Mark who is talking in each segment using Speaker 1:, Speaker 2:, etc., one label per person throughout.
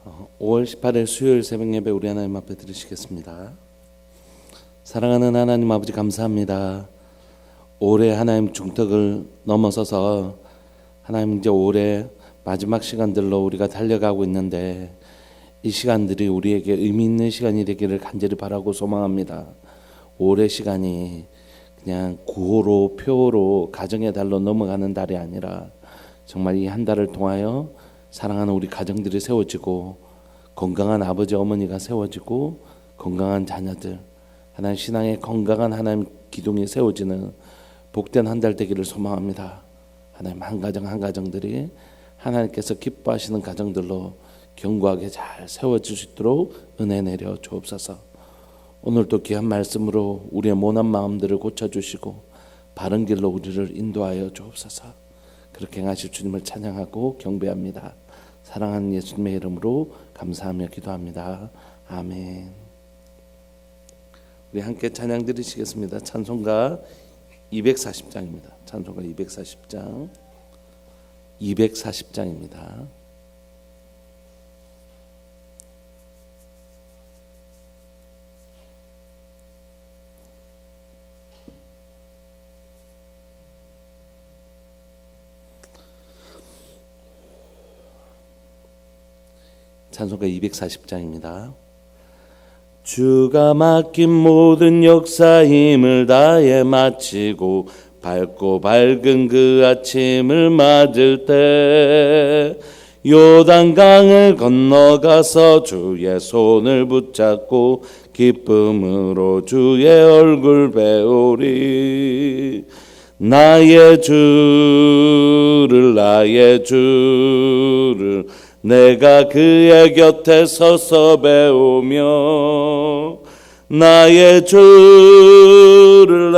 Speaker 1: 5월 18일 수요일 새벽 예배 우리 하나님 앞에 드리시겠습니다. 사랑하는 하나님 아버지 감사합니다. 올해 하나님 중턱을 넘어서서 하나님 이제 올해 마지막 시간들로 우리가 달려가고 있는데 이 시간들이 우리에게 의미 있는 시간이 되기를 간절히 바라고 소망합니다. 올해 시간이 그냥 구호로 표로 가정의 달로 넘어가는 달이 아니라 정말 이 한 달을 통하여 사랑하는 우리 가정들이 세워지고 건강한 아버지 어머니가 세워지고 건강한 자녀들 하나님 신앙의 건강한 하나님 기둥이 세워지는 복된 한 달 되기를 소망합니다. 하나님 한 가정 한 가정들이 하나님께서 기뻐하시는 가정들로 견고하게 잘 세워질 수 있도록 은혜 내려 주옵소서. 오늘도 귀한 말씀으로 우리의 모난 마음들을 고쳐주시고 바른 길로 우리를 인도하여 주옵소서. 그렇게 행하실 주님을 찬양하고 경배합니다. 사랑하는 예수님의 이름으로 감사하며 기도합니다. 아멘. 우리 함께 찬양 드리시겠습니다. 찬송가 240장입니다. 찬송가 240장입니다. 찬송가 240장입니다. 주가 맡긴 모든 역사 힘을 다해 마치고 밝고 밝은 그 아침을 맞을 때 요단강을 건너가서 주의 손을 붙잡고 기쁨으로 주의 얼굴 배우리. 나의 주를 내가 그의 곁에 서서 배우며 나의 주를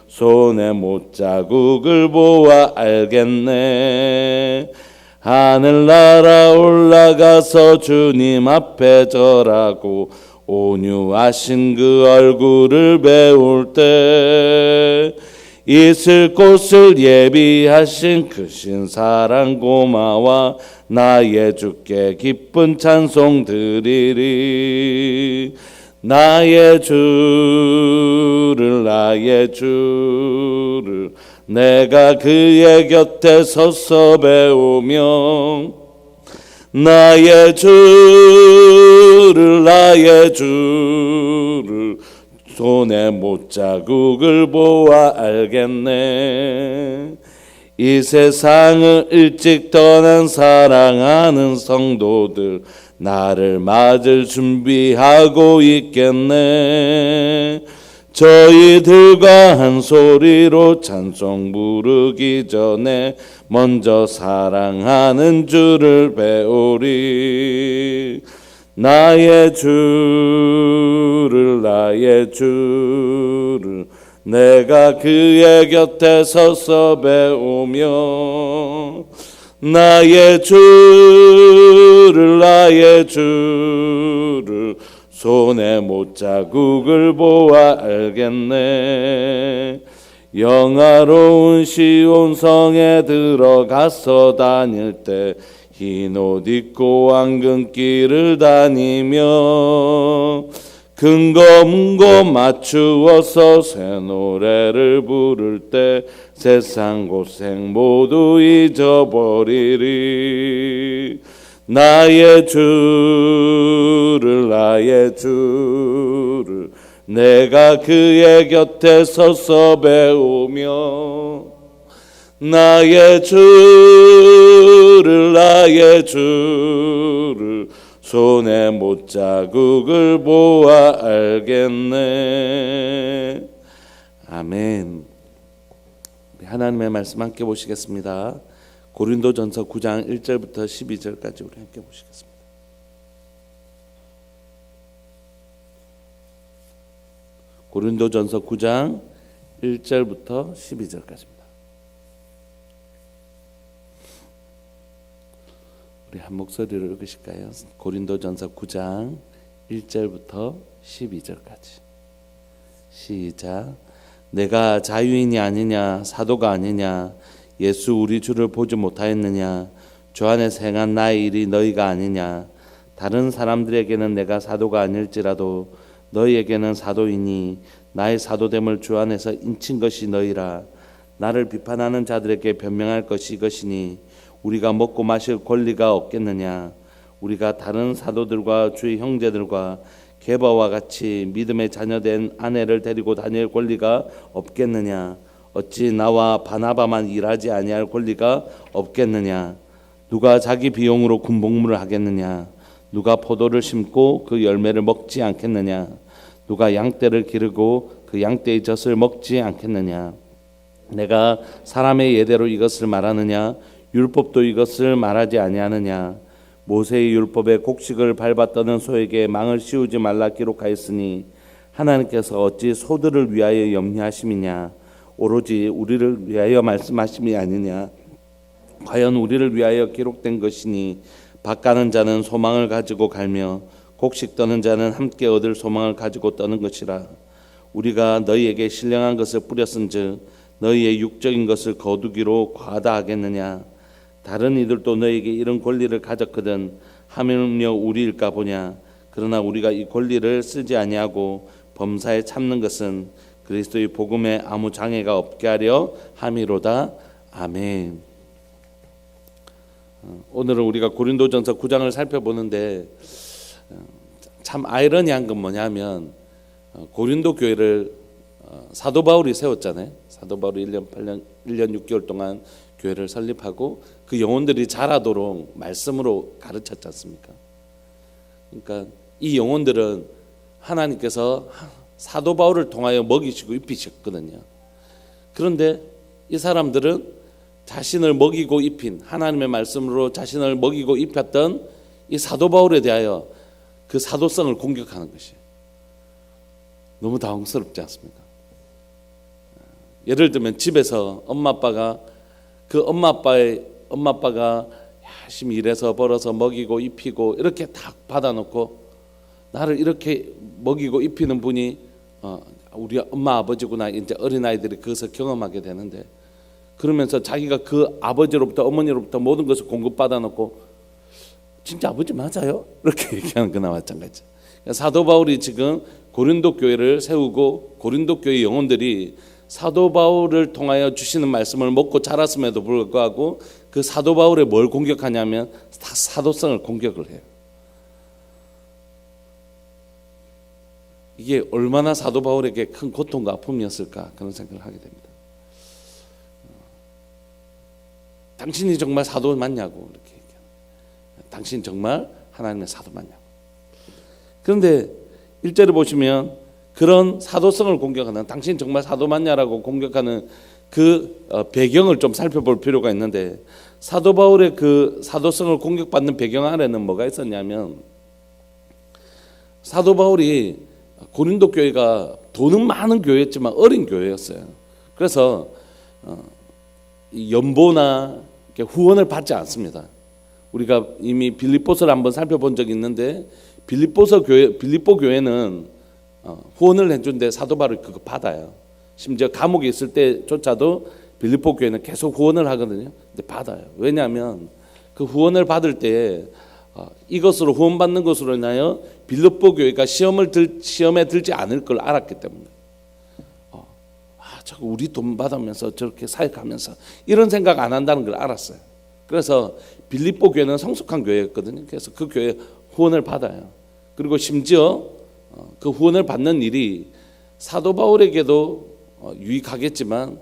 Speaker 1: 손에 못자국을 보아 알겠네. 하늘나라 올라가서 주님 앞에 절하고 온유하신 그 얼굴을 배울 때 있을 곳을 예비하신 크신 사랑 고마워 나의 주께 기쁜 찬송 드리리. 나의 주를 내가 그의 곁에 서서 배우며 나의 주를 손에 못자국을 보아 알겠네. 이 세상을 일찍 떠난 사랑하는 성도들 나를 맞을 준비하고 있겠네. 저희들과 한 소리로 찬송 부르기 전에 먼저 사랑하는 주를 배우리. 나의 주를 내가 그의 곁에 서서 배우며 나의 주를 손에 못자국을 보아 알겠네. 영화로운 시온성에 들어가서 다닐 때 흰 옷 입고 황금길을 다니며 근거 문거 맞추어서 새 노래를 부를 때 세상 고생 모두 잊어버리리. 나의 주를 내가 그의 곁에 서서 배우며 나의 주를 손에 못자국을 보아 알겠네. 아멘. 하나님의 말씀 함께 보시겠습니다. 고린도전서 9장 1절부터 12절까지 우리 함께 보시겠습니다. 고린도전서 9장 1절부터 12절까지입니다. 우리 한 목소리로 읽으실까요? 고린도전서 9장 1절부터 12절까지. 시작. 내가 자유인이 아니냐 사도가 아니냐 예수 우리 주를 보지 못하였느냐 주 안에서 행한 나의 일이 너희가 아니냐. 다른 사람들에게는 내가 사도가 아닐지라도 너희에게는 사도이니 나의 사도됨을 주 안에서 인친 것이 너희라. 나를 비판하는 자들에게 변명할 것이 이것이니 우리가 먹고 마실 권리가 없겠느냐. 우리가 다른 사도들과 주의 형제들과 게바와 같이 믿음의 자녀된 아내를 데리고 다닐 권리가 없겠느냐. 어찌 나와 바나바만 일하지 아니할 권리가 없겠느냐. 누가 자기 비용으로 군복무를 하겠느냐. 누가 포도를 심고 그 열매를 먹지 않겠느냐. 누가 양떼를 기르고 그 양떼의 젖을 먹지 않겠느냐. 내가 사람의 예대로 이것을 말하느냐. 율법도 이것을 말하지 아니하느냐. 모세의 율법에 곡식을 밟아 떠는 소에게 망을 씌우지 말라 기록하였으니 하나님께서 어찌 소들을 위하여 염려하심이냐. 오로지 우리를 위하여 말씀하심이 아니냐. 과연 우리를 위하여 기록된 것이니 밭가는 자는 소망을 가지고 갈며 곡식 떠는 자는 함께 얻을 소망을 가지고 떠는 것이라. 우리가 너희에게 신령한 것을 뿌렸은즉 너희의 육적인 것을 거두기로 과다하겠느냐. 다른 이들도 너희에게 이런 권리를 가졌거든 하물며 우리일까 보냐. 그러나 우리가 이 권리를 쓰지 아니하고 범사에 참는 것은 그리스도의 복음에 아무 장애가 없게 하려 함이로다. 아멘. 오늘은 우리가 고린도전서 9장을 살펴보는데 참 아이러니한 건 뭐냐면 고린도 교회를 사도 바울이 세웠잖아요. 사도 바울이 1년 6개월 동안 교회를 설립하고 그 영혼들이 자라도록 말씀으로 가르쳤지 않습니까? 그러니까 이 영혼들은 하나님께서 사도 바울을 통하여 먹이시고 입히셨거든요. 그런데 이 사람들은 자신을 먹이고 입힌 하나님의 말씀으로 자신을 먹이고 입혔던 이 사도 바울에 대하여 그 사도성을 공격하는 것이 너무 당황스럽지 않습니까? 예를 들면 집에서 엄마 아빠가 열심히 일해서 벌어서 먹이고 입히고 이렇게 다 받아놓고 나를 이렇게 먹이고 입히는 분이 우리 엄마 아버지구나 이제 어린아이들이 그것을 경험하게 되는데 그러면서 자기가 그 아버지로부터 어머니로부터 모든 것을 공급받아 놓고 진짜 아버지 맞아요? 이렇게 얘기하는 거나 마찬가지. 사도 바울이 지금 고린도 교회를 세우고 고린도 교회 영혼들이 사도 바울을 통하여 주시는 말씀을 먹고 자랐음에도 불구하고 그 사도 바울에 뭘 공격하냐면 다 사도성을 공격을 해요. 이게 얼마나 사도 바울에게 큰 고통과 아픔이었을까 그런 생각을 하게 됩니다. 당신이 정말 사도 맞냐고 이렇게 얘기해요. 당신 정말 하나님의 사도 맞냐고. 그런데 1절을 보시면 그런 사도성을 공격하는 당신 정말 사도 맞냐라고 공격하는 그 배경을 좀 살펴볼 필요가 있는데 사도 바울의 그 사도성을 공격받는 배경 안에는 뭐가 있었냐면 사도 바울이 고린도 교회가 돈은 많은 교회였지만 어린 교회였어요. 그래서 연보나 후원을 받지 않습니다. 우리가 이미 빌립보서를 한번 살펴본 적이 있는데 빌립보 교회는 후원을 해준데 사도 바울이 그거 받아요. 심지어 감옥에 있을 때조차도 빌립보 교회는 계속 후원을 하거든요. 근데 받아요. 왜냐하면 그 후원을 받을 때 이것으로 후원받는 것으로 인하여 빌립보 교회가 시험에 들지 않을 걸 알았기 때문에 자꾸 우리 돈 받으면서 저렇게 사역하면서 이런 생각 안 한다는 걸 알았어요. 그래서 빌립보 교회는 성숙한 교회였거든요. 그래서 그 교회 후원을 받아요. 그리고 심지어 그 후원을 받는 일이 사도 바울에게도 유익하겠지만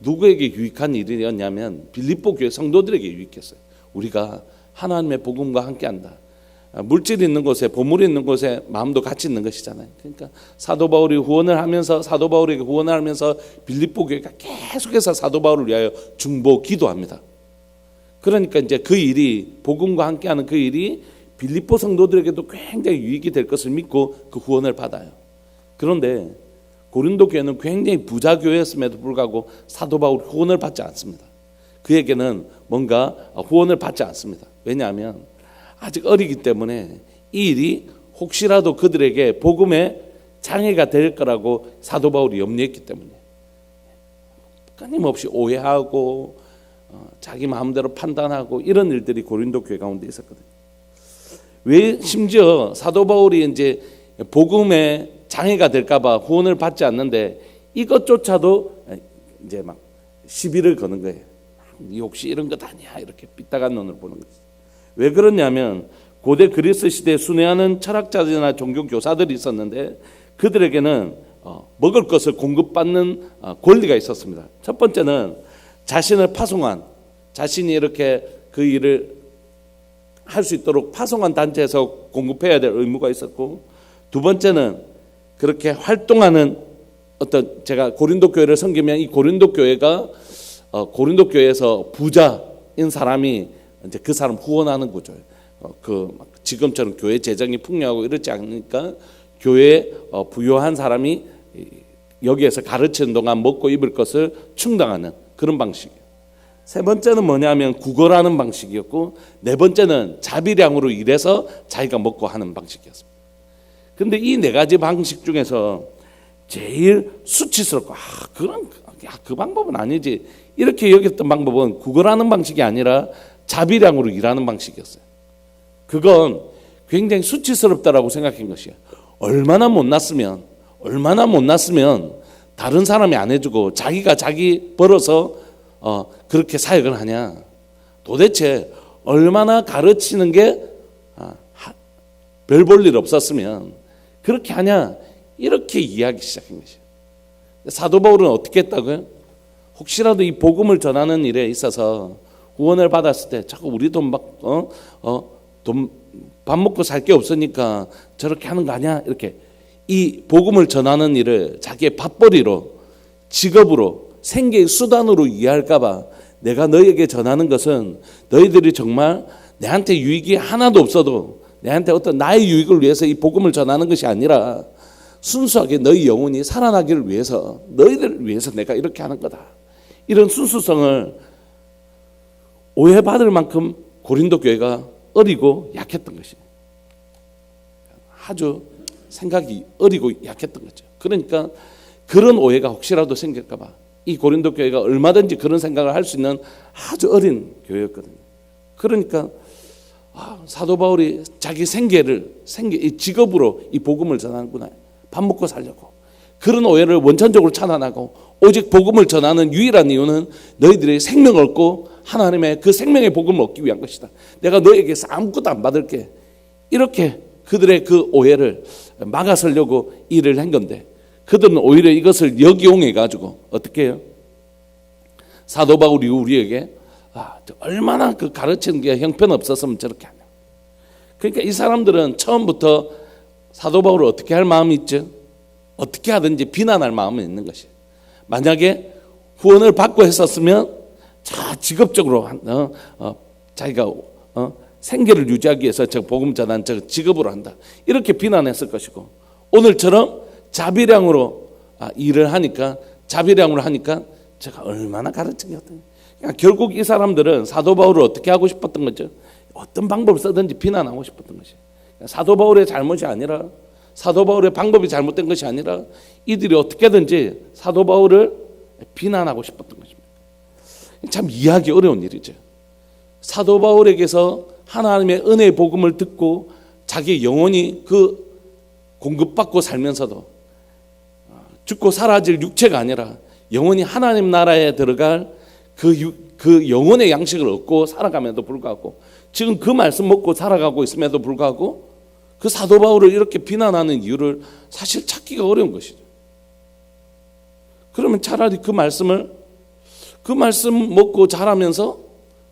Speaker 1: 누구에게 유익한 일이었냐면 빌립보 교회 성도들에게 유익했어요. 우리가 하나님의 복음과 함께한다. 물질이 있는 곳에 보물이 있는 곳에 마음도 같이 있는 것이잖아요. 그러니까 사도 바울이 후원을 하면서 사도 바울에게 후원을 하면서 빌립보 교회가 계속해서 사도 바울을 위하여 중보 기도합니다. 그러니까 이제 그 일이 복음과 함께하는 그 일이 빌립보 성도들에게도 굉장히 유익이 될 것을 믿고 그 후원을 받아요. 그런데 고린도 교회는 굉장히 부자 교회였음에도 불구하고 사도 바울 후원을 받지 않습니다. 그에게는 뭔가 후원을 받지 않습니다. 왜냐하면 아직 어리기 때문에 이 일이 혹시라도 그들에게 복음에 장애가 될 거라고 사도 바울이 염려했기 때문에 끊임없이 오해하고 자기 마음대로 판단하고 이런 일들이 고린도 교회 가운데 있었거든요. 왜 심지어 사도 바울이 이제 복음에 장애가 될까봐 후원을 받지 않는데 이것조차도 이제 막 시비를 거는 거예요. 혹시 이런 것 아니야? 이렇게 삐딱한 눈을 보는 거죠. 왜 그러냐면 고대 그리스 시대에 순회하는 철학자들이나 종교 교사들이 있었는데 그들에게는 먹을 것을 공급받는 권리가 있었습니다. 첫 번째는 자신을 파송한, 자신이 이렇게 그 일을 할 수 있도록 파송한 단체에서 공급해야 될 의무가 있었고, 두 번째는 그렇게 활동하는 어떤, 제가 고린도 교회를 섬기면 이 고린도 교회가 고린도 교회에서 부자인 사람이 이제 그 사람 후원하는 구조예요. 지금처럼 교회 재정이 풍요하고 이렇지 않으니까 교회에 부유한 사람이 여기에서 가르치는 동안 먹고 입을 것을 충당하는 그런 방식이에요. 세 번째는 뭐냐면 구걸하는 방식이었고, 네 번째는 자비량으로 일해서 자기가 먹고 하는 방식이었습니다. 근데 이 네 가지 방식 중에서 제일 수치스럽고 그 방법은 아니지 이렇게 여겼던 방법은 구걸하는 방식이 아니라 자비량으로 일하는 방식이었어요. 그건 굉장히 수치스럽다라고 생각한 것이에요. 얼마나 못났으면 다른 사람이 안 해주고 자기가 자기 벌어서 그렇게 사역을 하냐. 도대체 얼마나 가르치는 게 별 볼 일 없었으면 그렇게 하냐. 이렇게 이해하기 시작한 것이에요. 사도 바울은 어떻게 했다고요? 혹시라도 이 복음을 전하는 일에 있어서 후원을 받았을 때 자꾸 우리 돈 밥 먹고 살 게 없으니까 저렇게 하는 거 아니야? 이렇게 이 복음을 전하는 일을 자기의 밥벌이로, 직업으로, 생계의 수단으로 이해할까봐 내가 너희에게 전하는 것은 너희들이 정말 내한테 유익이 하나도 없어도 내한테 어떤 나의 유익을 위해서 이 복음을 전하는 것이 아니라 순수하게 너희 영혼이 살아나기를 위해서, 너희들을 위해서 내가 이렇게 하는 거다. 이런 순수성을 오해받을 만큼 고린도 교회가 어리고 약했던 것이에요. 아주 생각이 어리고 약했던 거죠. 그러니까 그런 오해가 혹시라도 생길까 봐 이 고린도 교회가 얼마든지 그런 생각을 할 수 있는 아주 어린 교회였거든요. 그러니까 사도 바울이 자기 이 직업으로 이 복음을 전하는구나. 밥 먹고 살려고. 그런 오해를 원천적으로 차단하고 오직 복음을 전하는 유일한 이유는 너희들이 생명을 얻고 하나님의 그 생명의 복음을 얻기 위한 것이다. 내가 너에게서 아무것도 안 받을게. 이렇게 그들의 그 오해를 막아서려고 일을 한 건데, 그들은 오히려 이것을 역이용해 가지고 어떻게 해요? 사도 바울이 우리에게 얼마나 그 가르치는 게 형편없었으면 저렇게 하냐. 그러니까 이 사람들은 처음부터 사도 바울을 어떻게 할 마음이 있죠? 어떻게 하든지 비난할 마음이 있는 것이에요. 만약에 후원을 받고 했었으면 직업적으로 자기가 생계를 유지하기 위해서 저 복음 전한 저 직업으로 한다. 이렇게 비난했을 것이고, 오늘처럼 자비량으로 일을 하니까, 자비량으로 하니까 제가 얼마나 가르치기 어떤. 그러니까 결국 이 사람들은 사도 바울을 어떻게 하고 싶었던 거죠? 어떤 방법을 쓰든지 비난하고 싶었던 것이에요. 사도 바울의 잘못이 아니라, 사도 바울의 방법이 잘못된 것이 아니라 이들이 어떻게든지 사도 바울을 비난하고 싶었던 것입니다. 참 이해하기 어려운 일이죠. 사도 바울에게서 하나님의 은혜의 복음을 듣고 자기 영혼이 그 공급받고 살면서도 죽고 사라질 육체가 아니라 영혼이 하나님 나라에 들어갈 그 영혼의 양식을 얻고 살아감에도 불구하고, 지금 그 말씀 먹고 살아가고 있음에도 불구하고 그 사도 바울을 이렇게 비난하는 이유를 사실 찾기가 어려운 것이죠. 그러면 차라리 그 말씀 먹고 자라면서,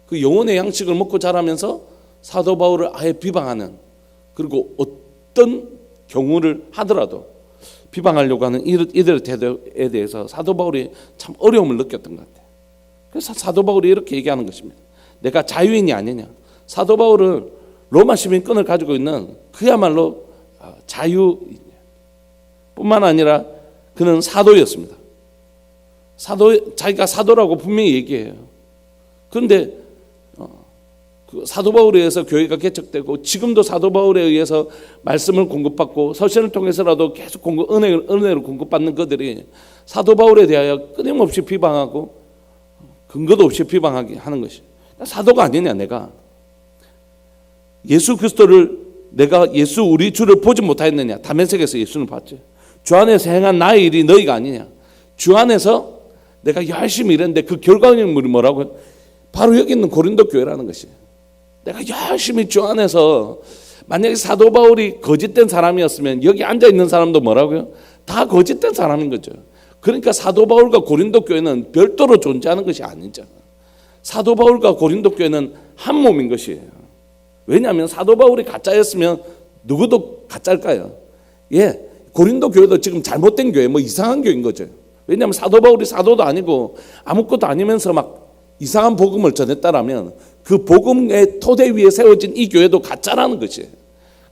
Speaker 1: 그 영혼의 양식을 먹고 자라면서 사도 바울을 아예 비방하는, 그리고 어떤 경우를 하더라도 비방하려고 하는 이들의 태도에 대해서 사도 바울이 참 어려움을 느꼈던 것 같아요. 그래서 사도 바울이 이렇게 얘기하는 것입니다. 내가 자유인이 아니냐. 사도 바울은 로마 시민권을 가지고 있는 그야말로 자유인 뿐만 아니라 그는 사도였습니다. 자기가 사도라고 분명히 얘기해요. 그런데 그 사도 바울에 의해서 교회가 개척되고, 지금도 사도 바울에 의해서 말씀을 공급받고 서신을 통해서라도 계속 은혜를 공급받는 그들이 사도 바울에 대하여 끊임없이 비방하고 근거도 없이 비방하게 하는 것이. 사도가 아니냐 내가. 예수 그리스도를 내가 예수 우리 주를 보지 못하였느냐. 다메섹에서 예수를 봤지. 주 안에서 행한 나의 일이 너희가 아니냐. 주 안에서 내가 열심히 일했는데 그 결과물이 뭐라고요? 바로 여기 있는 고린도 교회라는 것이. 내가 열심히 주 안에서 만약에 사도 바울이 거짓된 사람이었으면 여기 앉아있는 사람도 뭐라고요? 다 거짓된 사람인 거죠. 그러니까 사도 바울과 고린도 교회는 별도로 존재하는 것이 아니죠. 사도 바울과 고린도 교회는 한 몸인 것이에요. 왜냐하면 사도 바울이 가짜였으면 누구도 가짜일까요? 예, 고린도 교회도 지금 잘못된 교회, 뭐 이상한 교회인 거죠. 왜냐하면 사도 바울이 사도도 아니고 아무것도 아니면서 막 이상한 복음을 전했다라면 그 복음의 토대 위에 세워진 이 교회도 가짜라는 것이에요.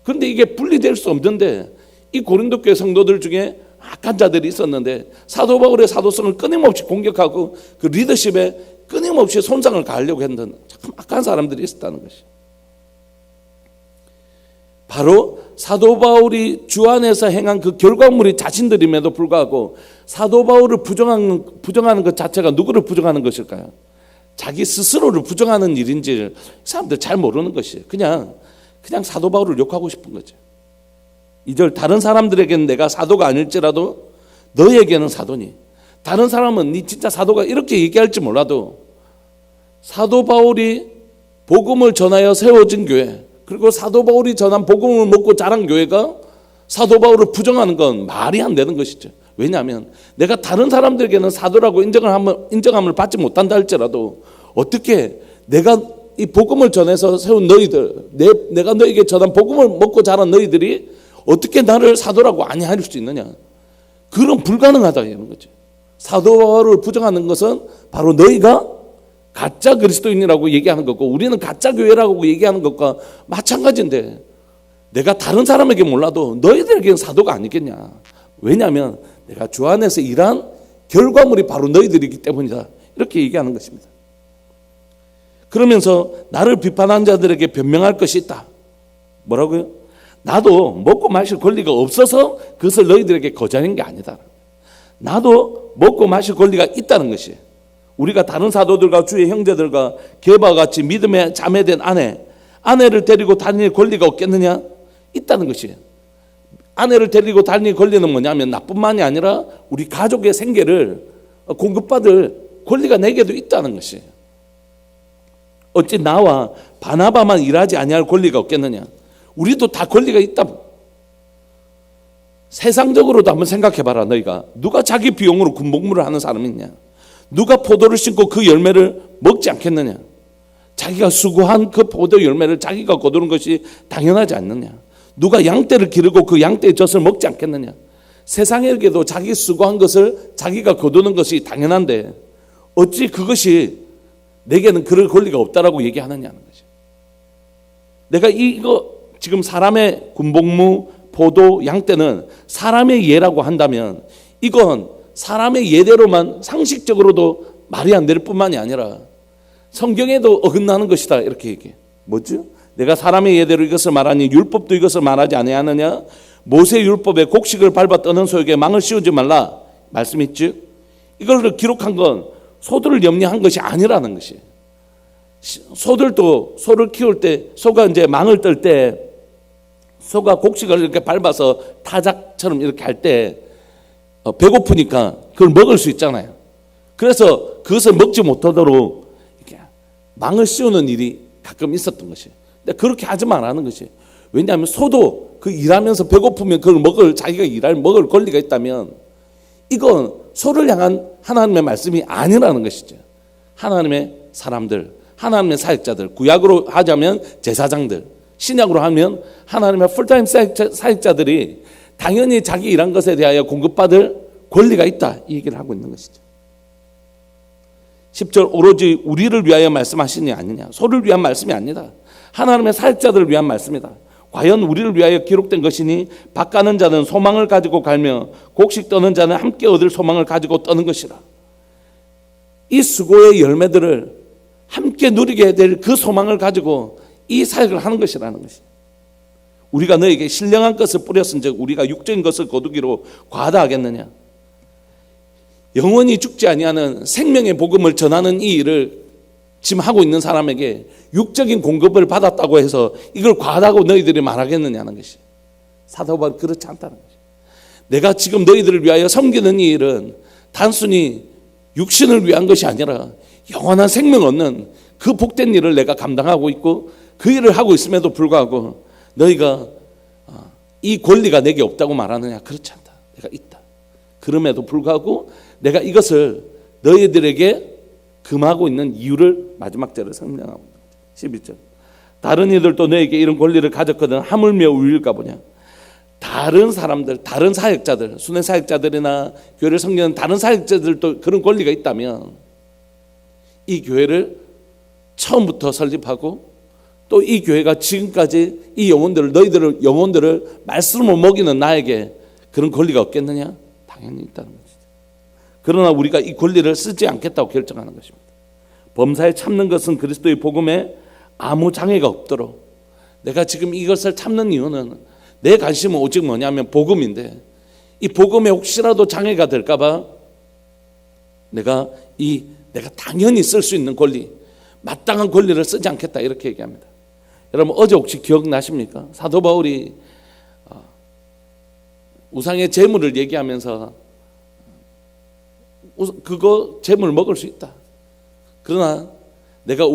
Speaker 1: 그런데 이게 분리될 수 없는데 이 고린도 교회 성도들 중에 악한 자들이 있었는데 사도 바울의 사도성을 끊임없이 공격하고 그 리더십에 끊임없이 손상을 가하려고 했던 참 악한 사람들이 있었다는 것이에요. 바로 사도 바울이 주 안에서 행한 그 결과물이 자신들임에도 불구하고 사도 바울을 부정하는 것 자체가 누구를 부정하는 것일까요? 자기 스스로를 부정하는 일인지 사람들 잘 모르는 것이에요. 그냥 사도 바울을 욕하고 싶은 거죠. 2절 다른 사람들에게는 내가 사도가 아닐지라도 너에게는 사도니. 다른 사람은 네 진짜 사도가 이렇게 얘기할지 몰라도 사도 바울이 복음을 전하여 세워진 교회, 그리고 사도 바울이 전한 복음을 먹고 자란 교회가 사도 바울을 부정하는 건 말이 안 되는 것이죠. 왜냐하면 내가 다른 사람들에게는 사도라고 인정함을 받지 못한다 할지라도 어떻게 내가 이 복음을 전해서 세운 너희들, 내가 너에게 전한 복음을 먹고 자란 너희들이 어떻게 나를 사도라고 아니할 수 있느냐. 그런 불가능하다 이런 거죠. 사도 바울을 부정하는 것은 바로 너희가 가짜 그리스도인이라고 얘기하는 것과 우리는 가짜 교회라고 얘기하는 것과 마찬가지인데 내가 다른 사람에게 몰라도 너희들에게는 사도가 아니겠냐. 왜냐하면 내가 주 안에서 일한 결과물이 바로 너희들이기 때문이다. 이렇게 얘기하는 것입니다. 그러면서 나를 비판한 자들에게 변명할 것이 있다. 뭐라고요? 나도 먹고 마실 권리가 없어서 그것을 너희들에게 거절한 게 아니다. 나도 먹고 마실 권리가 있다는 것이에요. 우리가 다른 사도들과 주의 형제들과 게바와 같이 믿음에 자매된 아내를 데리고 다닐 권리가 없겠느냐? 있다는 것이에요. 아내를 데리고 다닐 권리는 뭐냐면 나뿐만이 아니라 우리 가족의 생계를 공급받을 권리가 내게도 있다는 것이에요. 어찌 나와 바나바만 일하지 아니할 권리가 없겠느냐? 우리도 다 권리가 있다고. 세상적으로도 한번 생각해봐라. 너희가 누가 자기 비용으로 군복무를 하는 사람이 있냐? 누가 포도를 심고 그 열매를 먹지 않겠느냐? 자기가 수고한 그 포도 열매를 자기가 거두는 것이 당연하지 않느냐? 누가 양떼를 기르고 그 양떼의 젖을 먹지 않겠느냐? 세상에게도 자기 수고한 것을 자기가 거두는 것이 당연한데 어찌 그것이 내게는 그럴 권리가 없다라고 얘기하느냐는 거죠. 내가 이거 지금 사람의 군복무, 포도, 양떼는 사람의 예라고 한다면 이건 사람의 예대로만 상식적으로도 말이 안 될 뿐만이 아니라 성경에도 어긋나는 것이다 이렇게 얘기해. 뭐죠? 내가 사람의 예대로 이것을 말하니 율법도 이것을 말하지 아니하느냐? 모세 율법에 곡식을 밟아 떠는 소에게 망을 씌우지 말라 말씀 있죠? 이걸 기록한 건 소들을 염려한 것이 아니라는 것이에요. 소들도 소를 키울 때 소가 이제 망을 떨 때 소가 곡식을 이렇게 밟아서 타작처럼 이렇게 할 때 배고프니까 그걸 먹을 수 있잖아요. 그래서 그것을 먹지 못하도록 이렇게 망을 씌우는 일이 가끔 있었던 것이에요. 근데 그렇게 하지 말라는 것이에요. 왜냐하면 소도 그 일하면서 배고프면 그걸 자기가 먹을 권리가 있다면 이건 소를 향한 하나님의 말씀이 아니라는 것이죠. 하나님의 사람들, 하나님의 사역자들, 구약으로 하자면 제사장들, 신약으로 하면 하나님의 풀타임 사역자들이 당연히 자기 일한 것에 대하여 공급받을 권리가 있다 이 얘기를 하고 있는 것이죠. 10절 오로지 우리를 위하여 말씀하시니 아니냐. 소를 위한 말씀이 아니다. 하나님의 사역자들을 위한 말씀이다. 과연 우리를 위하여 기록된 것이니 밭 가는 자는 소망을 가지고 갈며 곡식 떠는 자는 함께 얻을 소망을 가지고 떠는 것이라. 이 수고의 열매들을 함께 누리게 될 그 소망을 가지고 이 사역을 하는 것이라는 것이. 우리가 너에게 신령한 것을 뿌렸은즉 우리가 육적인 것을 거두기로 과다하겠느냐. 영원히 죽지 아니하는 생명의 복음을 전하는 이 일을 지금 하고 있는 사람에게 육적인 공급을 받았다고 해서 이걸 과하다고 너희들이 말하겠느냐는 것이, 사도 바울은 그렇지 않다는 것이. 내가 지금 너희들을 위하여 섬기는 이 일은 단순히 육신을 위한 것이 아니라 영원한 생명 얻는 그 복된 일을 내가 감당하고 있고, 그 일을 하고 있음에도 불구하고 너희가 이 권리가 내게 없다고 말하느냐? 그렇지 않다. 내가 있다. 그럼에도 불구하고 내가 이것을 너희들에게 금하고 있는 이유를 마지막 절에 설명하고 있습니다. 11절. 다른 이들도 너에게 이런 권리를 가졌거든 하물며 우일까 보냐. 다른 사람들, 다른 사역자들, 순회 사역자들이나 교회를 섬기는 다른 사역자들도 그런 권리가 있다면 이 교회를 처음부터 설립하고 또 이 교회가 지금까지 이 영혼들을, 너희들을 영혼들을 말씀으로 먹이는 나에게 그런 권리가 없겠느냐? 당연히 있다는 것이죠. 그러나 우리가 이 권리를 쓰지 않겠다고 결정하는 것입니다. 범사에 참는 것은 그리스도의 복음에 아무 장애가 없도록, 내가 지금 이것을 참는 이유는 내 관심은 오직 뭐냐면 복음인데, 이 복음에 혹시라도 장애가 될까 봐 내가 당연히 쓸 수 있는 권리, 마땅한 권리를 쓰지 않겠다, 이렇게 얘기합니다. 여러분, 어제 혹시 기억나십니까? 사도 바울이 우상의 재물을 얘기하면서 그거 재물 먹을 수 있다. 그러나 내가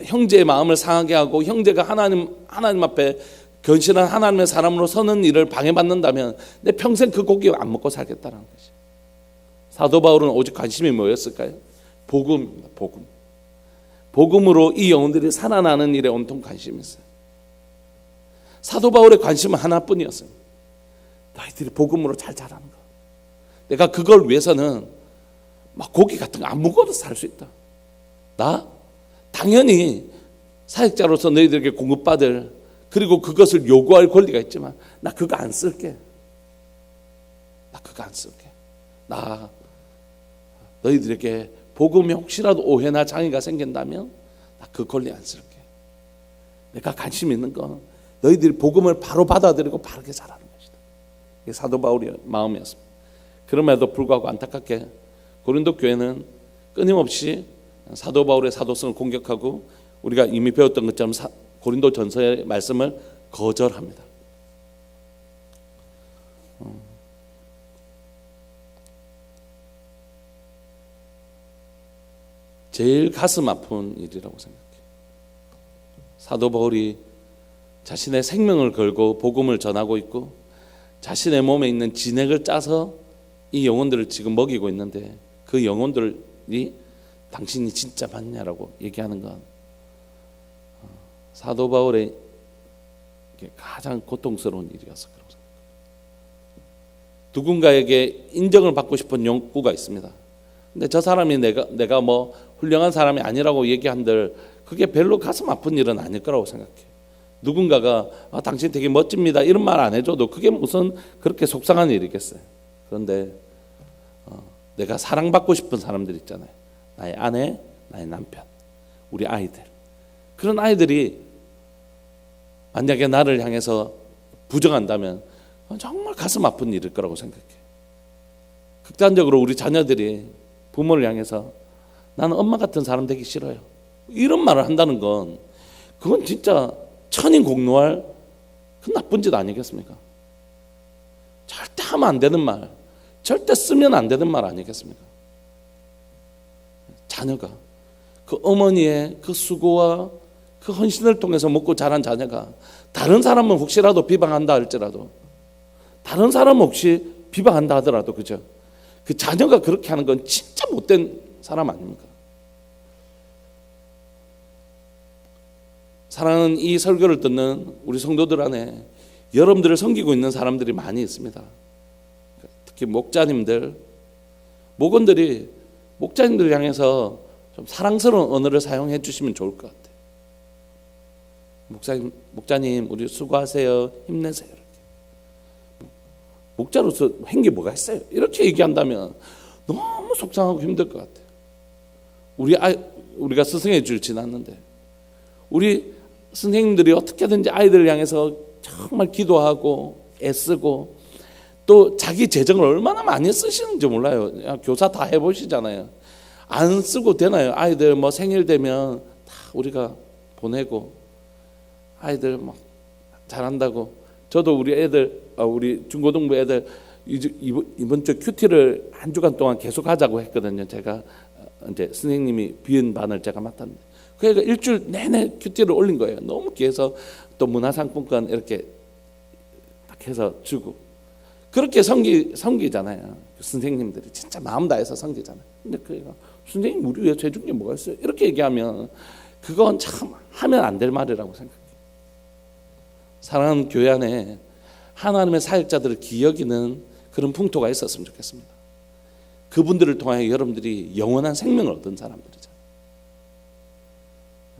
Speaker 1: 형제의 마음을 상하게 하고 형제가 하나님 앞에 견실한 하나님의 사람으로 서는 일을 방해받는다면 내 평생 그 고기 안 먹고 살겠다는 것이. 사도 바울은 오직 관심이 뭐였을까요? 복음입니다. 복음으로 이 영혼들이 살아나는 일에 온통 관심이 있어요. 사도 바울의 관심은 하나뿐이었어요. 너희들이 복음으로 잘 자라는 거. 내가 그걸 위해서는 막 고기 같은 거 안 먹어도 살 수 있다. 나 당연히 사역자로서 너희들에게 공급받을, 그리고 그것을 요구할 권리가 있지만 나 그거 안 쓸게. 나 너희들에게 복음에 혹시라도 오해나 장애가 생긴다면 나 그 권리 안 쓸게. 내가 관심 있는 건 너희들이 복음을 바로 받아들이고 바르게 자라는 것이다. 이게 사도 바울의 마음이었습니다. 그럼에도 불구하고 안타깝게 고린도 교회는 끊임없이 사도 바울의 사도성을 공격하고 우리가 이미 배웠던 것처럼 고린도 전서의 말씀을 거절합니다. 제일 가슴 아픈 일이라고 생각해요. 사도 바울이 자신의 생명을 걸고 복음을 전하고 있고 자신의 몸에 있는 진액을 짜서 이 영혼들을 지금 먹이고 있는데, 그 영혼들이 당신이 진짜 맞냐라고 얘기하는 건 사도 바울의 가장 고통스러운 일이었을 거라고 생각합니다. 누군가에게 인정을 받고 싶은 욕구가 있습니다. 근데 저 사람이 내가 뭐 훌륭한 사람이 아니라고 얘기한들 그게 별로 가슴 아픈 일은 아닐 거라고 생각해요. 누군가가 당신 되게 멋집니다 이런 말 안 해줘도 그게 무슨 그렇게 속상한 일이겠어요. 그런데 내가 사랑받고 싶은 사람들 있잖아요. 나의 아내, 나의 남편, 우리 아이들. 그런 아이들이 만약에 나를 향해서 부정한다면 정말 가슴 아픈 일일 거라고 생각해요. 극단적으로 우리 자녀들이 부모를 향해서 나는 엄마 같은 사람 되기 싫어요, 이런 말을 한다는 건 그건 진짜 천인공노할 그 나쁜 짓 아니겠습니까? 절대 하면 안 되는 말, 절대 쓰면 안 되는 말 아니겠습니까? 자녀가 그 어머니의 그 수고와 그 헌신을 통해서 먹고 자란 자녀가 다른 사람은 혹시라도 비방한다 할지라도, 다른 사람은 혹시 비방한다 하더라도, 그죠? 그 자녀가 그렇게 하는 건 진짜 못된 사람 아닙니까? 사랑하는 이 설교를 듣는 우리 성도들 안에 여러분들을 섬기고 있는 사람들이 많이 있습니다. 특히 목자님들, 목원들이 목자님들 향해서 좀 사랑스러운 언어를 사용해 주시면 좋을 것 같아요. 목자님 우리 수고하세요, 힘내세요. 이렇게. 목자로서 한 게 뭐가 있어요? 이렇게 얘기한다면 너무 속상하고 힘들 것 같아요. 우리가 스승해 줄지는 않는데 우리 선생님들이 어떻게든지 아이들을 향해서 정말 기도하고 애쓰고 또 자기 재정을 얼마나 많이 쓰시는지 몰라요. 교사 다 해보시잖아요. 안 쓰고 되나요? 아이들 뭐 생일 되면 다 우리가 보내고 아이들 뭐 잘한다고. 저도 우리 애들, 우리 중고등부 애들 이번 주 큐티를 한 주간 동안 계속 하자고 했거든요. 제가 이제 선생님이 비은 반을 제가 맡았는데, 그러니까 일주일 내내 큐티를 올린 거예요. 너무 귀해서 또 문화상품권 이렇게 딱 해서 주고, 그렇게 섬기잖아요. 선생님들이 진짜 마음 다해서 섬기잖아요. 근데 그가 선생님 우리 왜 해준 게 뭐가 있어요? 이렇게 얘기하면 그건 참 하면 안 될 말이라고 생각해요. 사랑하는 교회 안에 하나님의 사역자들을 기여기는 그런 풍토가 있었으면 좋겠습니다. 그분들을 통하여 여러분들이 영원한 생명을 얻은 사람들이잖아요.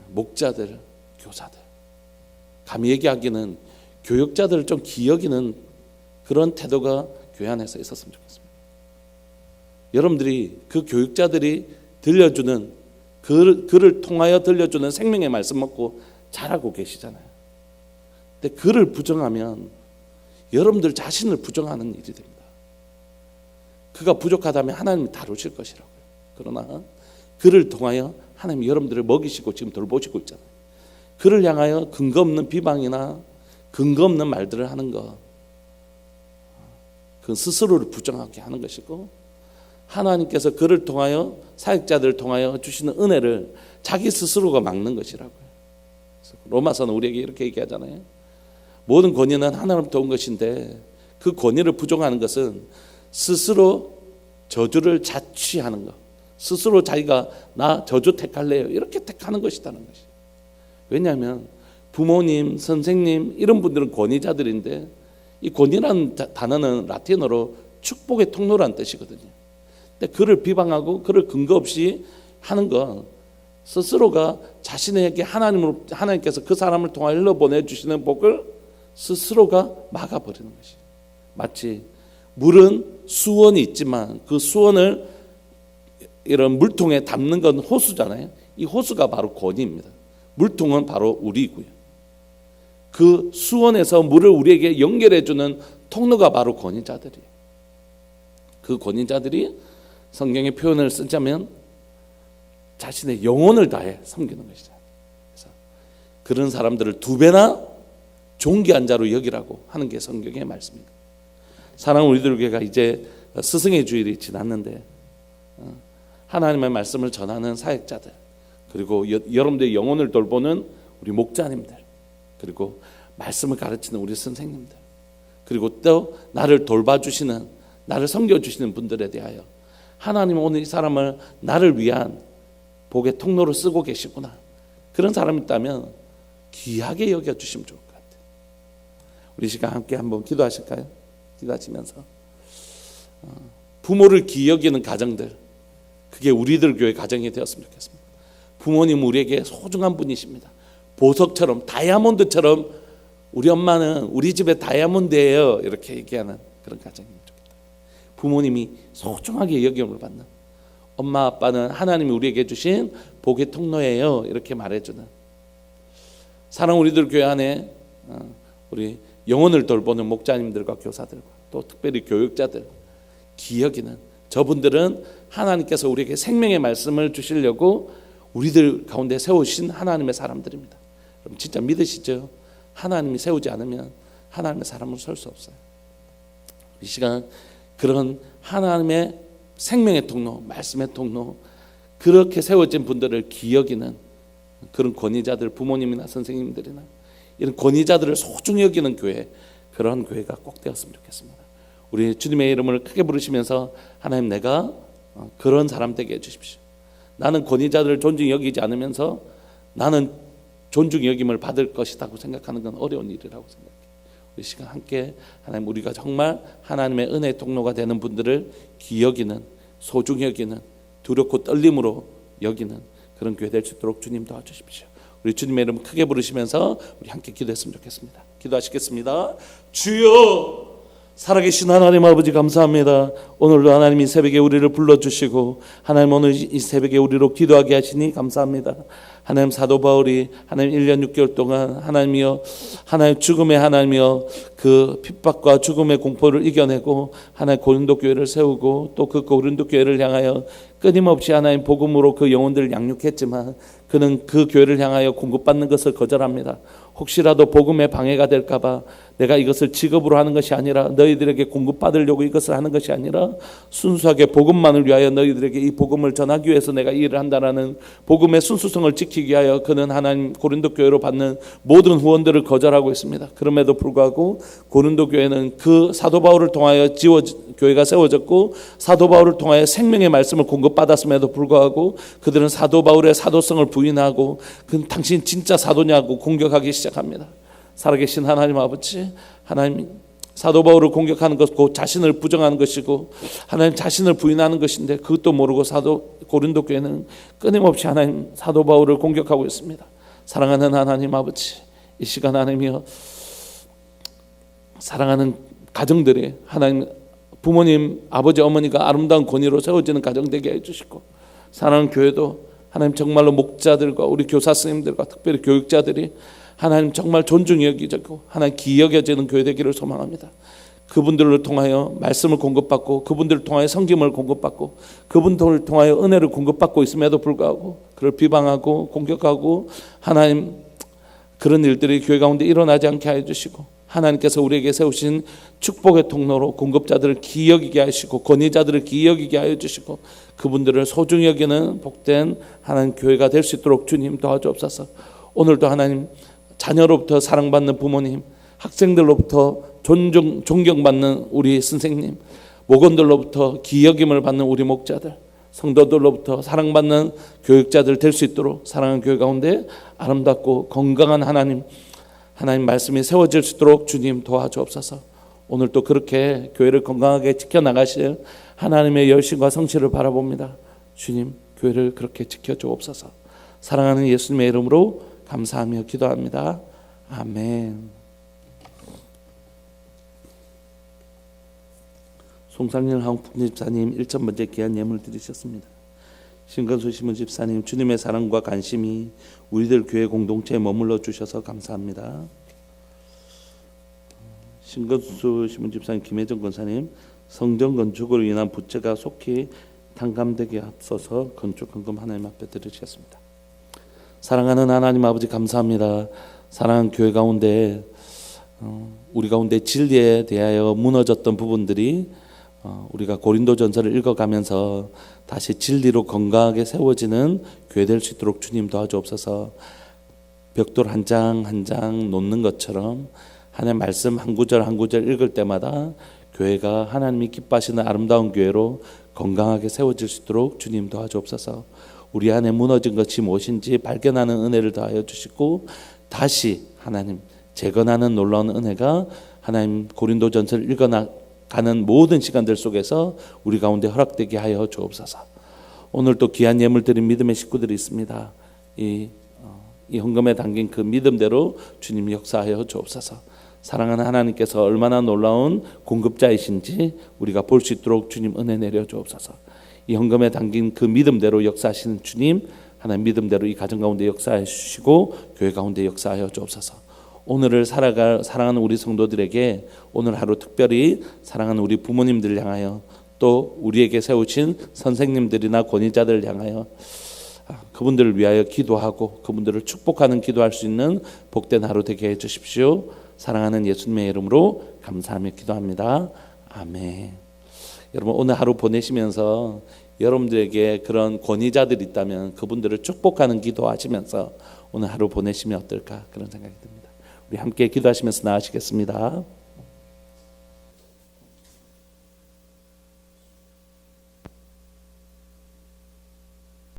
Speaker 1: 목자들, 교사들, 감히 얘기하기는 교역자들을 좀 기여기는 그런 태도가 교회 안에서 있었으면 좋겠습니다. 여러분들이 그 교육자들이 들려주는 그를 통하여 들려주는 생명의 말씀 먹고 자라고 계시잖아요. 근데 그를 부정하면 여러분들 자신을 부정하는 일이 됩니다. 그가 부족하다면 하나님이 다루실 것이라고요. 그러나 그를 통하여 하나님이 여러분들을 먹이시고 지금 돌보시고 있잖아요. 그를 향하여 근거 없는 비방이나 근거 없는 말들을 하는 것, 그 스스로를 부정하게 하는 것이고, 하나님께서 그를 통하여 사역자들을 통하여 주시는 은혜를 자기 스스로가 막는 것이라고요. 로마서는 우리에게 이렇게 얘기하잖아요. 모든 권위는 하나님부터 온 것인데 그 권위를 부정하는 것은 스스로 저주를 자취하는 것, 스스로 자기가 나 저주 택할래요 이렇게 택하는 것이라는 것이. 왜냐하면 부모님, 선생님 이런 분들은 권위자들인데, 이 권위라는 단어는 라틴어로 축복의 통로라는 뜻이거든요. 근데 그를 비방하고 그를 근거 없이 하는 건 스스로가 자신에게 하나님께서 그 사람을 통하여 흘러보내주시는 복을 스스로가 막아버리는 것이. 마치 물은 수원이 있지만 그 수원을 이런 물통에 담는 건 호수잖아요. 이 호수가 바로 권위입니다. 물통은 바로 우리고요. 그 수원에서 물을 우리에게 연결해주는 통로가 바로 권위자들이에요. 그 권위자들이 성경의 표현을 쓰자면 자신의 영혼을 다해 섬기는 것이죠. 그래서 그런 사람들을 두 배나 존귀한 자로 여기라고 하는 게 성경의 말씀입니다. 사랑하는 우리들 교회가 이제 스승의 주일이 지났는데, 하나님의 말씀을 전하는 사역자들, 그리고 여러분들의 영혼을 돌보는 우리 목자님들, 그리고 말씀을 가르치는 우리 선생님들, 그리고 또 나를 돌봐주시는, 나를 섬겨주시는 분들에 대하여 하나님은 오늘 이 사람을 나를 위한 복의 통로로 쓰고 계시구나, 그런 사람이 있다면 귀하게 여겨주시면 좋을 것 같아요. 우리 시간 함께 한번 기도하실까요? 기도하시면서 부모를 귀히 여기는 가정들, 그게 우리들 교회 가정이 되었으면 좋겠습니다. 부모님 우리에게 소중한 분이십니다. 보석처럼, 다이아몬드처럼 우리 엄마는 우리 집의 다이아몬드예요 이렇게 얘기하는 그런 가정이면 좋겠다. 부모님이 소중하게 여김을 받는, 엄마 아빠는 하나님이 우리에게 주신 복의 통로예요 이렇게 말해주는, 사랑 우리들 교회 안에 우리 영혼을 돌보는 목자님들과 교사들과 또 특별히 교육자들 기여기는 저분들은 하나님께서 우리에게 생명의 말씀을 주시려고 우리들 가운데 세우신 하나님의 사람들입니다. 여러분 진짜 믿으시죠? 하나님이 세우지 않으면 하나님의 사람은 설 수 없어요. 이 시간 그런 하나님의 생명의 통로, 말씀의 통로, 그렇게 세워진 분들을 기여기는 그런 권위자들, 부모님이나 선생님들이나 이런 권위자들을 소중히 여기는 교회, 그런 교회가 꼭 되었으면 좋겠습니다. 우리 주님의 이름을 크게 부르시면서 하나님 내가 그런 사람 되게 해주십시오. 나는 권위자들을 존중히 여기지 않으면서 나는 존중히 여김을 받을 것이라고 생각하는 건 어려운 일이라고 생각해요. 우리 시간 함께 하나님 우리가 정말 하나님의 은혜의 통로가 되는 분들을 귀히 여기는, 소중히 여기는, 두렵고 떨림으로 여기는 그런 교회 될 수 있도록 주님 도와주십시오. 우리 주님의 이름 크게 부르시면서 우리 함께 기도했으면 좋겠습니다. 기도하시겠습니다. 주여 살아계신 하나님 아버지 감사합니다. 오늘도 하나님이 새벽에 우리를 불러주시고 하나님 오늘 이 새벽에 우리로 기도하게 하시니 감사합니다. 하나님 사도 바울이 하나님 1년 6개월 동안 하나님이여 하나님 죽음의 하나님이여 그 핍박과 죽음의 공포를 이겨내고 하나님 고린도 교회를 세우고 또 그 고린도 교회를 향하여 끊임없이 하나님 복음으로 그 영혼들을 양육했지만 그는 그 교회를 향하여 공급받는 것을 거절합니다. 혹시라도 복음에 방해가 될까봐 내가 이것을 직업으로 하는 것이 아니라 너희들에게 공급받으려고 이것을 하는 것이 아니라 순수하게 복음만을 위하여 너희들에게 이 복음을 전하기 위해서 내가 이 일을 한다라는 복음의 순수성을 지키기 위하여 그는 하나님 고린도 교회로 받는 모든 후원들을 거절하고 있습니다. 그럼에도 불구하고 고린도 교회는 그 사도 바울을 통하여 교회가 세워졌고 사도 바울을 통하여 생명의 말씀을 공급받았음에도 불구하고 그들은 사도 바울의 사도성을 부인하고 그 당신 진짜 사도냐고 공격하기 시작합니다. 살아계신 하나님 아버지, 하나님 사도 바울을 공격하는 것 곧 자신을 부정하는 것이고 하나님 자신을 부인하는 것인데 그것도 모르고 고린도 교회는 끊임없이 하나님 사도 바울을 공격하고 있습니다. 사랑하는 하나님 아버지, 이 시간 하나님이여 사랑하는 가정들이 하나님 부모님, 아버지, 어머니가 아름다운 권위로 세워지는 가정 되게 해주시고 사랑하는 교회도 하나님 정말로 목자들과 우리 교사 선생님들과 특별히 교육자들이 하나님 정말 존중이 여기지고 하나님 기이 여겨지는 교회 되기를 소망합니다. 그분들을 통하여 말씀을 공급받고 그분들을 통하여 성김을 공급받고 그분들을 통하여 은혜를 공급받고 있음에도 불구하고 그를 비방하고 공격하고 하나님 그런 일들이 교회 가운데 일어나지 않게 해주시고 하나님께서 우리에게 세우신 축복의 통로로 공급자들을 기이 여기게 하시고 권위자들을 기이 여기게 하여 주시고 그분들을 소중히 여기는 복된 하나님 교회가 될 수 있도록 주님 도와주옵소서. 오늘도 하나님 자녀로부터 사랑받는 부모님, 학생들로부터 존경받는 우리 선생님, 목원들로부터 기이 여김을 받는 우리 목자들, 성도들로부터 사랑받는 교육자들 될 수 있도록 사랑하는 교회 가운데 아름답고 건강한 하나님 말씀이 세워질 수 있도록 주님 도와주옵소서. 오늘 또 그렇게 교회를 건강하게 지켜나가실 하나님의 열심과 성실을 바라봅니다. 주님 교회를 그렇게 지켜주옵소서. 사랑하는 예수님의 이름으로 감사하며 기도합니다. 아멘. 송상렬 한국풍 집사님 1,000번째 귀한 예물 드리셨습니다. 신건수 신문 집사님 주님의 사랑과 관심이 우리들 교회 공동체에 머물러 주셔서 감사합니다. 신건수 신문 집사님 김혜정 권사님 성전 건축으로 인한 부채가 속히 탕감되게 앞서서 건축 헌금 하나님 앞에 드리셨습니다. 사랑하는 하나님 아버지 감사합니다. 사랑하는 교회 가운데 우리 가운데 진리에 대하여 무너졌던 부분들이 우리가 고린도전서를 읽어가면서 다시 진리로 건강하게 세워지는 교회 될 수 있도록 주님 도와주옵소서. 벽돌 한 장 한 장 놓는 것처럼 하나님 말씀 한 구절 한 구절 읽을 때마다 교회가 하나님이 기뻐하시는 아름다운 교회로 건강하게 세워질 수 있도록 주님 도와주옵소서. 우리 안에 무너진 것이 무엇인지 발견하는 은혜를 더하여 주시고 다시 하나님 재건하는 놀라운 은혜가 하나님 고린도전서를 읽어가는 모든 시간들 속에서 우리 가운데 허락되게 하여 주옵소서. 오늘 또 귀한 예물 드린 믿음의 식구들이 있습니다. 이 헌금에 담긴 그 믿음대로 주님 역사하여 주옵소서. 사랑하는 하나님께서 얼마나 놀라운 공급자이신지 우리가 볼 수 있도록 주님 은혜 내려 주옵소서. 이 헌금에 담긴 그 믿음대로 역사하시는 주님 하나님 믿음대로 이 가정 가운데 역사해 주시고 교회 가운데 역사하여 주옵소서. 오늘을 살아갈 사랑하는 우리 성도들에게 오늘 하루 특별히 사랑하는 우리 부모님들을 향하여 또 우리에게 세우신 선생님들이나 권위자들을 향하여 그분들을 위하여 기도하고 그분들을 축복하는 기도할 수 있는 복된 하루 되게 해 주십시오. 사랑하는 예수님의 이름으로 감사하며 기도합니다. 아멘. 여러분 오늘 하루 보내시면서 여러분들에게 그런 권위자들이 있다면 그분들을 축복하는 기도하시면서 오늘 하루 보내시면 어떨까 그런 생각이 듭니다. 우리 함께 기도하시면서 나아가시겠습니다.